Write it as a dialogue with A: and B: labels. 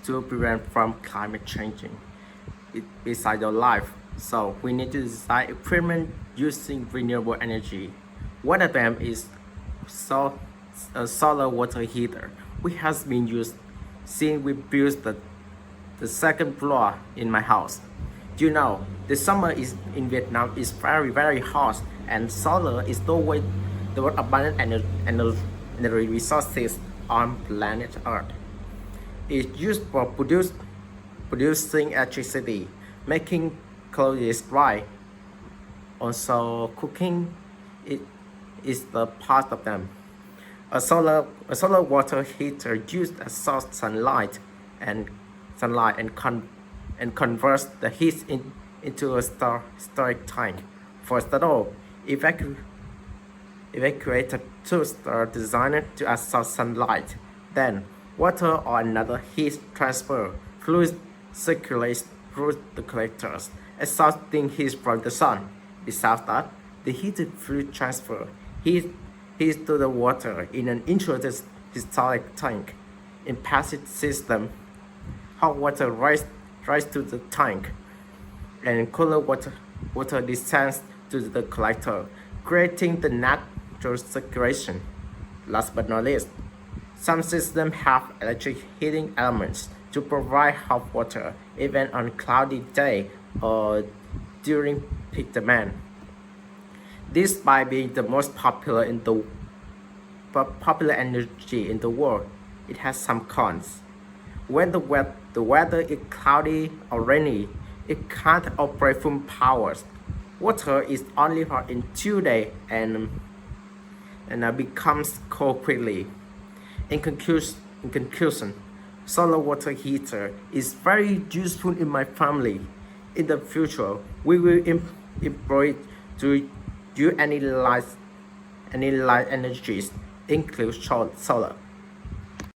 A: to prevent from climate changing beside your life. So we need to design equipment using renewable energy. One of them is so, a solar water heater, which has been used since we built the second floor in my house. You know, the summer is in Vietnam is very hot, and solar is the most abundant energy resources on planet Earth. It's used for producing electricity, making clothes dry, also cooking. It is the part of them. A solar water heater uses a source and and converts the heat into a storage tank. For stove, evacuated tubes are designed to absorb sunlight. Then, water or another heat transfer fluid circulates through the collectors, absorbing heat from the sun. Besides that, the heated fluid transfer heat to the water in an intruded historic tank. In passive system, hot water rise to the tank, and cooler water descends to the collector, creating the natural circulation. Last but not least, some systems have electric heating elements to provide hot water even on cloudy day or during peak demand. Despite being the most popular popular energy in the world, it has some cons. When the weather is cloudy or rainy, it can't operate full powers. Water is only hot in 2 days and becomes cold quickly. In conclusion, solar water heater is very useful in my family. In the future, we will employ it to use any light energies, include solar.